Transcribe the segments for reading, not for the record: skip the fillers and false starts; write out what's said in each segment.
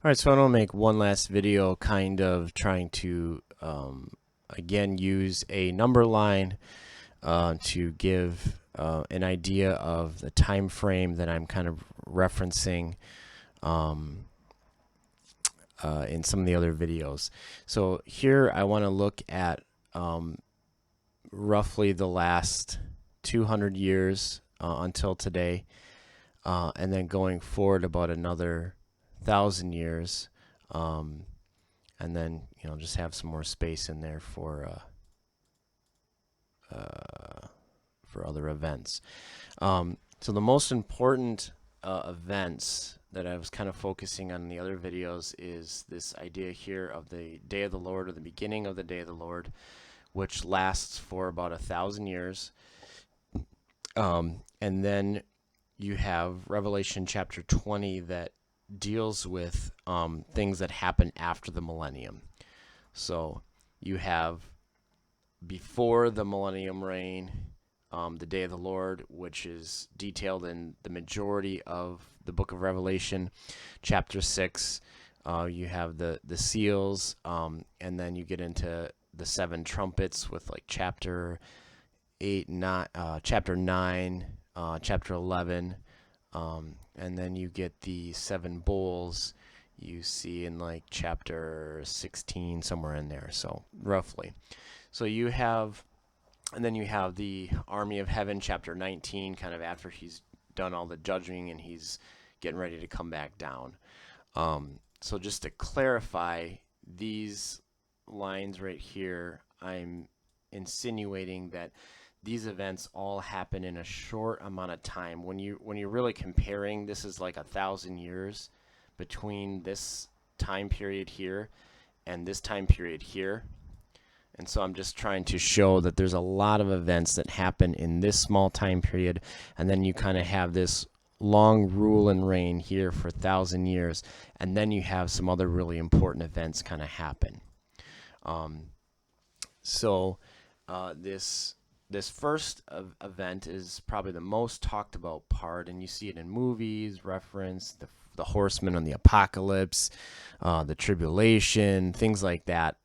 All right, so I want to make one last video kind of trying to, again, use a number line to give an idea of the time frame that I'm kind of referencing um, in some of the other videos. So here I want to look at roughly the last 200 years until today, and then going forward about another 1,000 years. And then just have some more space in there for other events. So the most important events that I was kind of focusing on in the other videos is this idea here of the day of the Lord, or the beginning of the day of the Lord, which lasts for about 1,000 years. And then you have Revelation chapter 20 that deals with things that happen after the millennium. So you have before the millennium reign, the day of the Lord, which is detailed in the majority of the book of Revelation, chapter 6. You have the seals, and then you get into the seven trumpets with like chapter 8, chapter 9, chapter 11, and then you get the seven bowls you see in like chapter 16, somewhere in there, so roughly. So you have, and then you have the army of heaven, chapter 19, kind of after he's done all the judging and he's getting ready to come back down. So just to clarify, these lines right here, I'm insinuating that these events all happen in a short amount of time. When you're really comparing, this is like 1,000 years between this time period here and this time period here. And so I'm just trying to show that there's a lot of events that happen in this small time period, and then you kind of have this long rule and reign here for 1,000 years, and then you have some other really important events kind of happen. So this first event is probably the most talked about part, and you see it in movies, reference the horsemen on the apocalypse, the tribulation, things like that.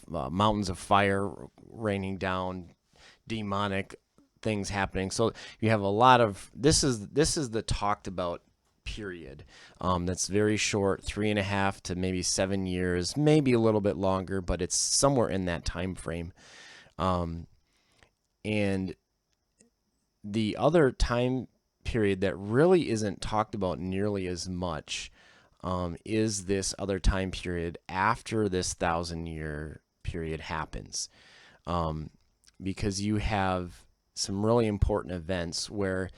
Mountains of fire raining down, demonic things happening. So you have a lot of this is the talked about period. That's very short, 3.5 to maybe 7 years, maybe a little bit longer, but it's somewhere in that time frame. And the other time period that really isn't talked about nearly as much is this other time period after this 1,000-year period happens, because you have some really important events where,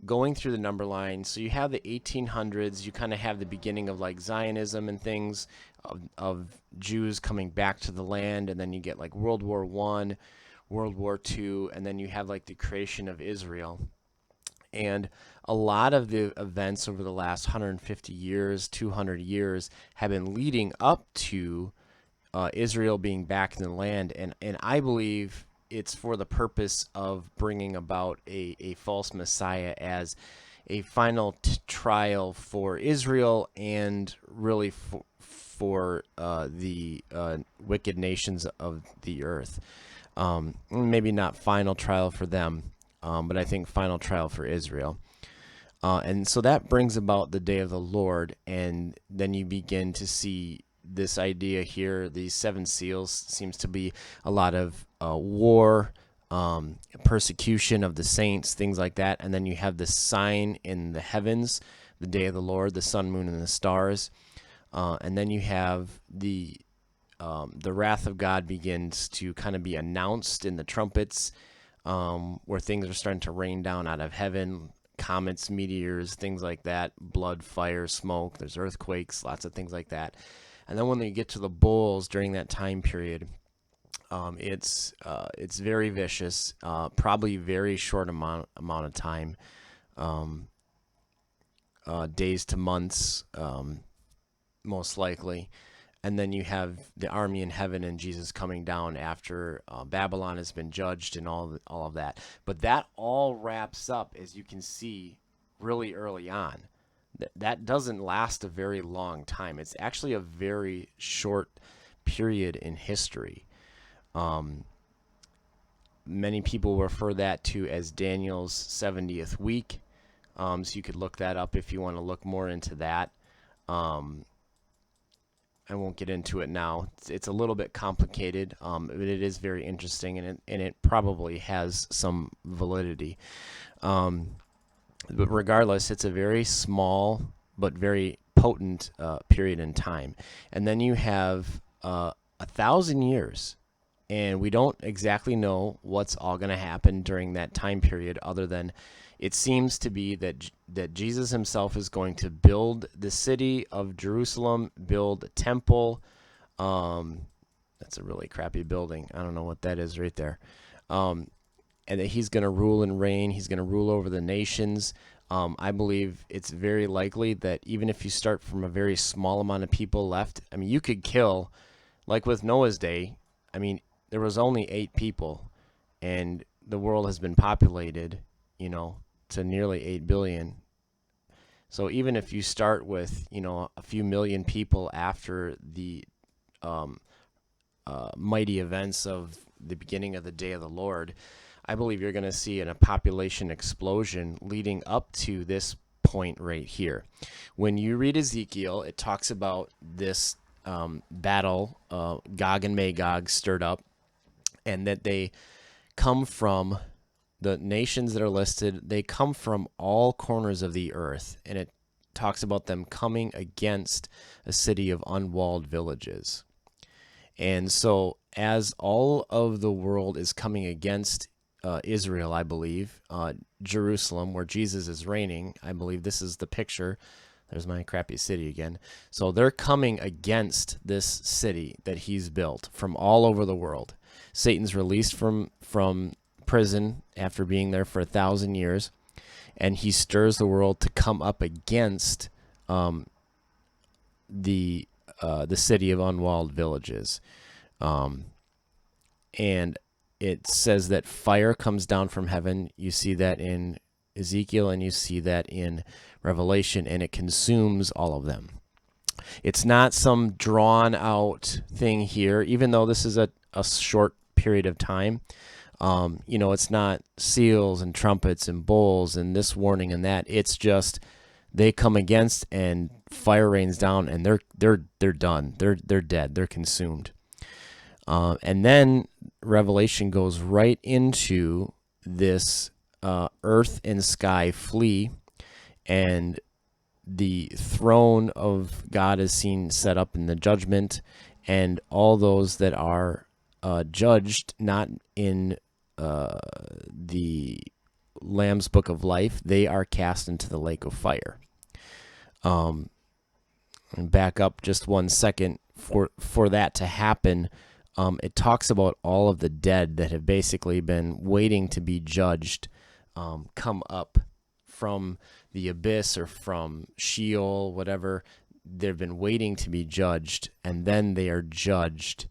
going through the number line. So you have the 1800s, you kind of have the beginning of like Zionism and things of Jews coming back to the land, and then you get like World War I, World War II, and then you have like the creation of Israel. And a lot of the events over the last 150 years, 200 years have been leading up to Israel being back in the land. And I believe it's for the purpose of bringing about a false Messiah as a final trial for Israel, and really for the wicked nations of the earth. Maybe not final trial for them, but I think final trial for Israel. And so that brings about the day of the Lord, and then you begin to see this idea here. These seven seals seems to be a lot of war, persecution of the saints, things like that. And then you have the sign in the heavens, the day of the Lord, the sun, moon, and the stars. And then you have the wrath of God begins to kind of be announced in the trumpets, where things are starting to rain down out of heaven, comets, meteors, things like that, blood, fire, smoke, there's earthquakes, lots of things like that. And then when they get to the bowls during that time period, it's very vicious, probably very short amount of time, days to months, most likely. And then you have the army in heaven and Jesus coming down after Babylon has been judged and all of that. But that all wraps up, as you can see, really early on. that doesn't last a very long time. It's actually a very short period in history. Um, Many people refer that to as Daniel's 70th week. So you could look that up if you want to look more into that. Um, I won't get into it now. It's a little bit complicated, but it is very interesting, and it probably has some validity. But regardless, it's a very small but very potent period in time. And then you have 1,000 years, and we don't exactly know what's all going to happen during that time period, other than it seems to be that Jesus himself is going to build the city of Jerusalem, build a temple. That's a really crappy building. I don't know what that is right there. And that he's going to rule and reign. He's going to rule over the nations. I believe it's very likely that even if you start from a very small amount of people left, I mean, you could kill, like with Noah's day, I mean, there was only 8 people, and the world has been populated, to nearly 8 billion. So even if you start with, a few million people after the mighty events of the beginning of the day of the Lord, I believe you're going to see a population explosion leading up to this point right here. When you read Ezekiel, it talks about this battle, Gog and Magog stirred up, and that they come from the nations that are listed. They come from all corners of the earth, and it talks about them coming against a city of unwalled villages. And so as all of the world is coming against Israel, I believe, Jerusalem, where Jesus is reigning, I believe this is the picture. There's my crappy city again. So they're coming against this city that he's built from all over the world. Satan's released from prison after being there for 1,000 years, and he stirs the world to come up against the city of unwalled villages. And it says that fire comes down from heaven. You see that in Ezekiel, and you see that in Revelation, and it consumes all of them. It's not some drawn out thing here, even though this is a short period of time. It's not seals and trumpets and bowls and this warning and that. It's just they come against, and fire rains down, and they're done. They're dead. They're consumed. And then Revelation goes right into this earth and sky flee, and the throne of God is seen set up in the judgment, and all those that are judged not in the Lamb's Book of Life, they are cast into the lake of fire. And back up just 1 second. For that to happen, it talks about all of the dead that have basically been waiting to be judged, come up from the abyss or from Sheol, whatever. They've been waiting to be judged, and then they are judged,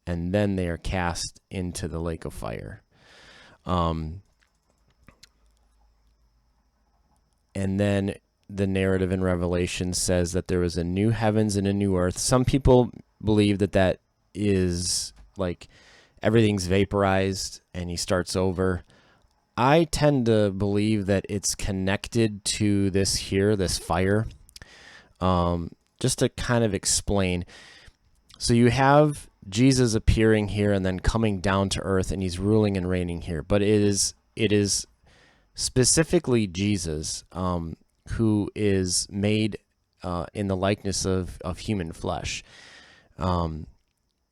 and then they are cast into the lake of fire. And then the narrative in Revelation says that there was a new heavens and a new earth. Some people believe that is like everything's vaporized and he starts over. I tend to believe that it's connected to this fire. Just to kind of explain. So you have Jesus appearing here and then coming down to earth, and he's ruling and reigning here. But it is specifically Jesus who is made in the likeness of human flesh.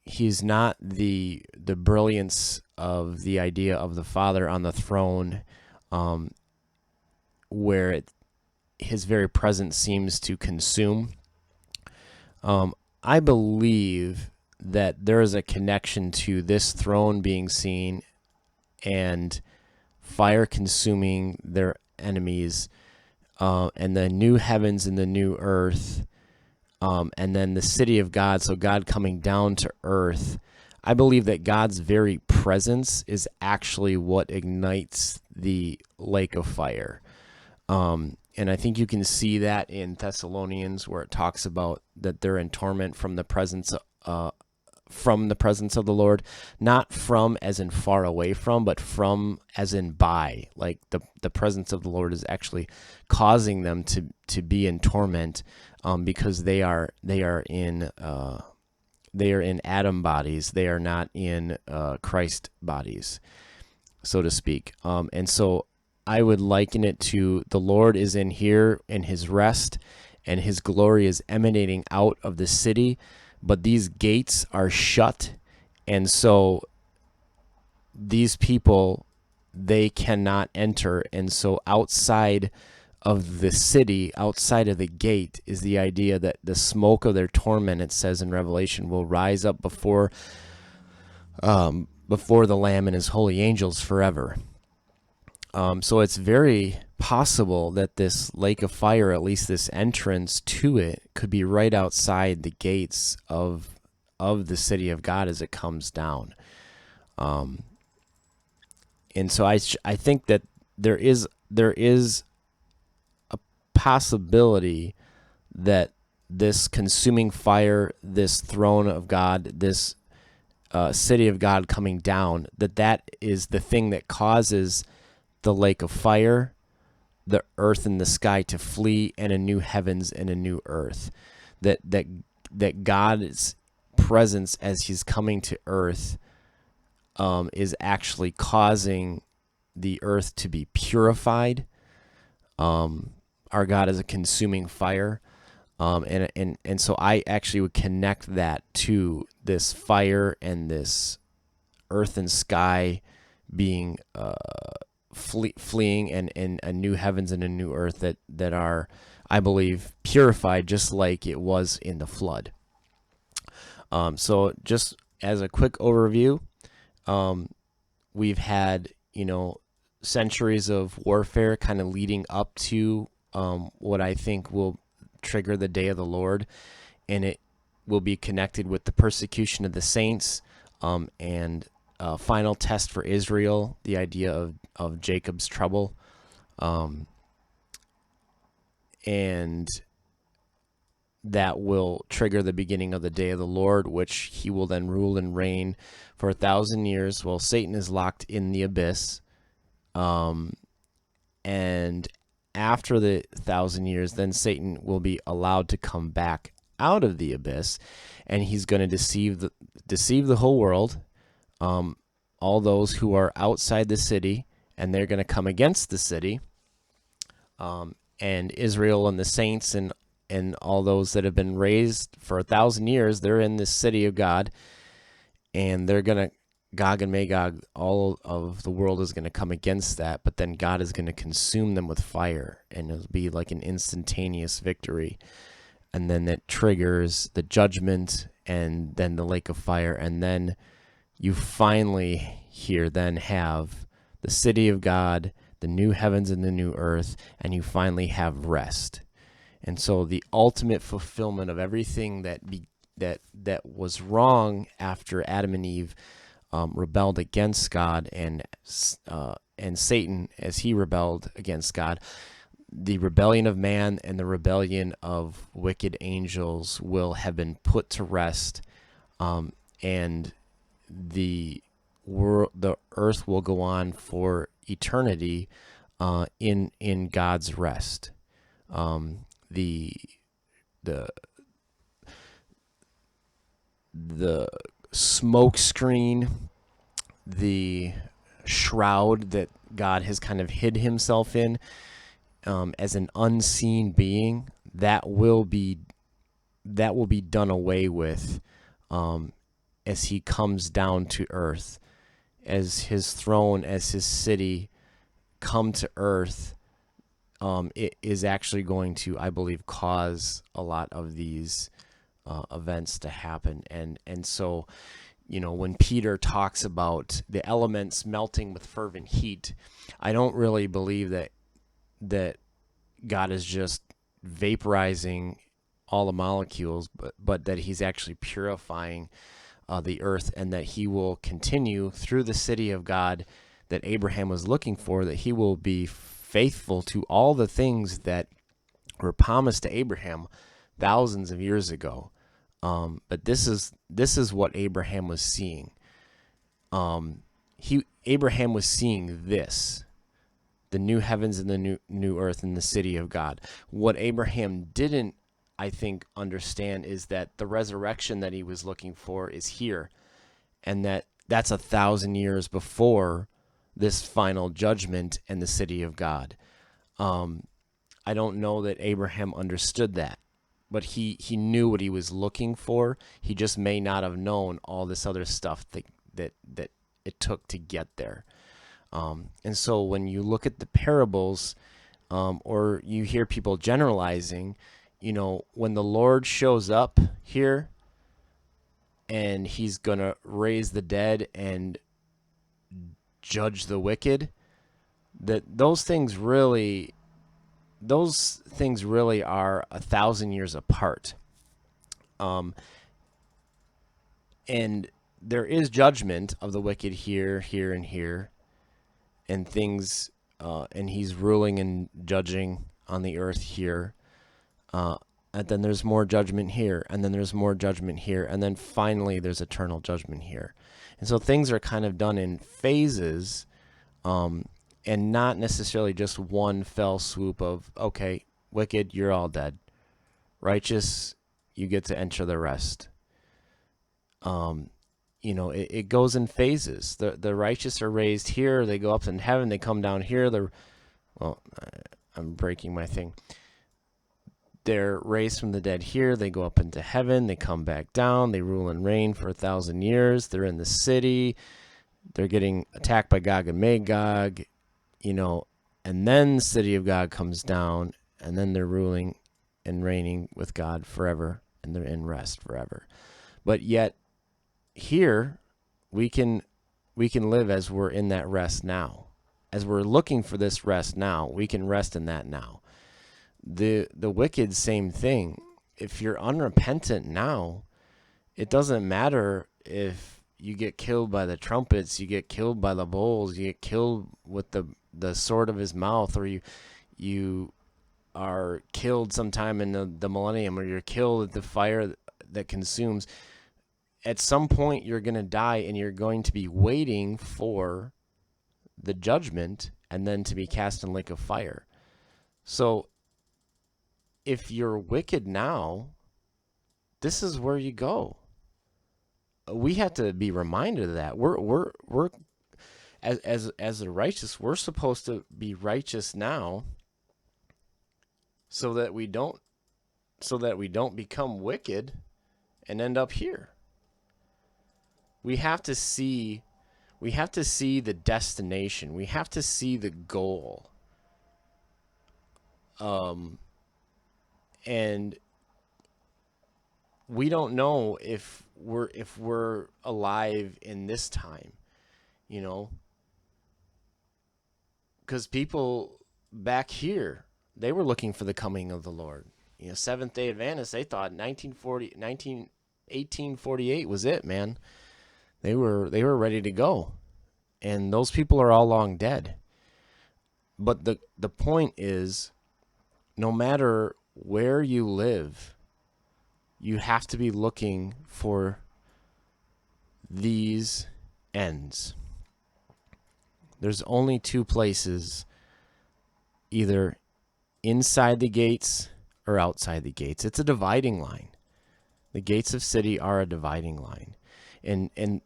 He's not the brilliance of the idea of the Father on the throne, where his very presence seems to consume. I believe that there is a connection to this throne being seen and fire consuming their enemies, and the new heavens and the new earth, and then the city of God, so God coming down to earth. I believe that God's very presence is actually what ignites the lake of fire. And I think you can see that in Thessalonians, where it talks about that they're in torment from the presence of the Lord, not from as in far away from, but from as in by. Like the presence of the Lord is actually causing them to be in torment, because they are in Adam bodies. They are not in Christ bodies, so to speak. And so I would liken it to the Lord is in here in his rest, and his glory is emanating out of the city, but these gates are shut. And so these people, they cannot enter. And so outside of the city, outside of the gate, is the idea that the smoke of their torment, it says in Revelation, will rise up before the Lamb and his holy angels forever. So it's very possible that this lake of fire, at least this entrance to it, could be right outside the gates of the city of God as it comes down. And so I think that there is a possibility that this consuming fire, this throne of God, this city of God coming down, that is the thing that causes the lake of fire, the earth and the sky to flee, and a new heavens and a new earth. That God's presence as he's coming to earth is actually causing the earth to be purified. Our God is a consuming fire. And so I actually would connect that to this fire and this earth and sky being fleeing, and a new heavens and a new earth that are, I believe, purified just like it was in the flood. So just as a quick overview, we've had, centuries of warfare kind of leading up to what I think will trigger the day of the Lord, and it will be connected with the persecution of the saints, and final test for Israel, the idea of Jacob's trouble, and that will trigger the beginning of the day of the Lord, which he will then rule and reign for 1,000 years while Satan is locked in the abyss. And after the 1,000 years, then Satan will be allowed to come back out of the abyss, and he's going to deceive the whole world, all those who are outside the city, and they're going to come against the city, and Israel and the saints and all those that have been raised for 1,000 years, they're in this city of God, and they're going to, Gog and Magog, all of the world is going to come against that, but then God is going to consume them with fire, and it'll be like an instantaneous victory. And then that triggers the judgment, and then the lake of fire, and then you finally here then have the city of God, the new heavens and the new earth, and you finally have rest. And so the ultimate fulfillment of everything that was wrong after Adam and Eve rebelled against God, and Satan as he rebelled against God, the rebellion of man and the rebellion of wicked angels will have been put to rest, and the earth will go on for eternity in God's rest. The smoke screen, the shroud that God has kind of hid himself in, as an unseen being, that will be done away with, as he comes down to earth, as his throne, as his city come to earth. It is actually going to, I believe, cause a lot of these events to happen. And so, when Peter talks about the elements melting with fervent heat, I don't really believe that God is just vaporizing all the molecules, but that he's actually purifying the earth, and that he will continue through the city of God that Abraham was looking for, that he will be faithful to all the things that were promised to Abraham thousands of years ago. But this is what Abraham was seeing. Abraham was seeing this, the new heavens and the new earth and the city of God. What Abraham didn't, I think, understand is that the resurrection that he was looking for is here, and that's 1,000 years before this final judgment and the city of God. I don't know that Abraham understood that, but he knew what he was looking for. He just may not have known all this other stuff that it took to get there. And so when you look at the parables, or you hear people generalizing, when the Lord shows up here and he's going to raise the dead and judge the wicked, those things really are 1,000 years apart. And there is judgment of the wicked here, and here, and things, and he's ruling and judging on the earth here. And then there's more judgment here, and then there's more judgment here, and then finally there's eternal judgment here. And so things are kind of done in phases, and not necessarily just one fell swoop of, okay, wicked, you're all dead. Righteous, you get to enter the rest. It goes in phases. The righteous are raised here, they go up in heaven, they come down here. I'm breaking my thing. They're raised from the dead here, they go up into heaven, they come back down, they rule and reign for 1,000 years, they're in the city, they're getting attacked by Gog and Magog, and then the city of God comes down, and then they're ruling and reigning with God forever, and they're in rest forever. But yet, here, we can live as we're in that rest now. As we're looking for this rest now, we can rest in that now. The wicked, same thing. If you're unrepentant now, it doesn't matter if you get killed by the trumpets, you get killed by the bowls, you get killed with the sword of his mouth, or you are killed sometime in the millennium, or you're killed at the fire that consumes. At some point, you're going to die, and you're going to be waiting for the judgment and then to be cast in the lake of fire. So if you're wicked now, this is where you go. We have to be reminded of that. We're as the righteous, we're supposed to be righteous now, so that we don't become wicked and end up here. We have to see the destination. We have to see the goal. And we don't know if we're alive in this time, because people back here, they were looking for the coming of the Lord. Seventh-day Adventists, they thought 1848 was it, man. They were ready to go, and those people are all long dead. But the point is, no matter where you live, you have to be looking for these ends. There's only two places, either inside the gates or outside the gates. It's a dividing line. The gates of city are a dividing line. And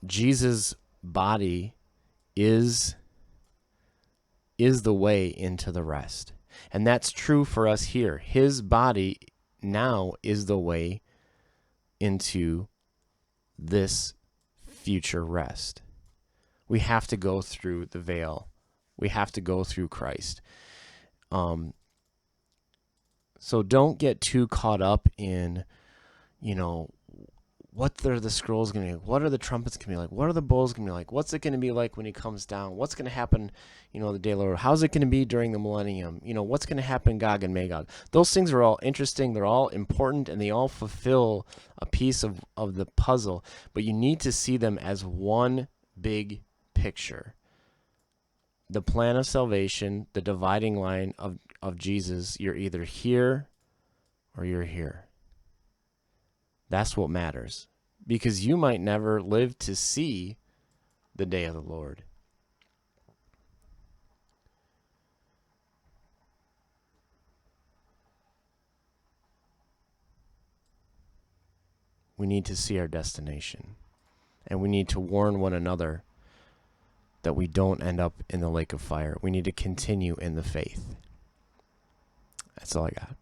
Jesus' body is the way into the rest. And that's true for us here. His body now is the way into this future rest. We have to go through the veil. We have to go through Christ. So don't get too caught up in, what are the scrolls going to be like? What are the trumpets going to be like? What are the bowls going to be like? What's it going to be like when he comes down? What's going to happen, the day of the Lord? How's it going to be during the millennium? What's going to happen, Gog and Magog? Those things are all interesting. They're all important, and they all fulfill a piece of the puzzle. But you need to see them as one big picture. the plan of salvation, the dividing line of Jesus, you're either here or you're here. That's what matters. Because you might never live to see the day of the Lord. We need to see our destination. And we need to warn one another that we don't end up in the lake of fire. We need to continue in the faith. That's all I got.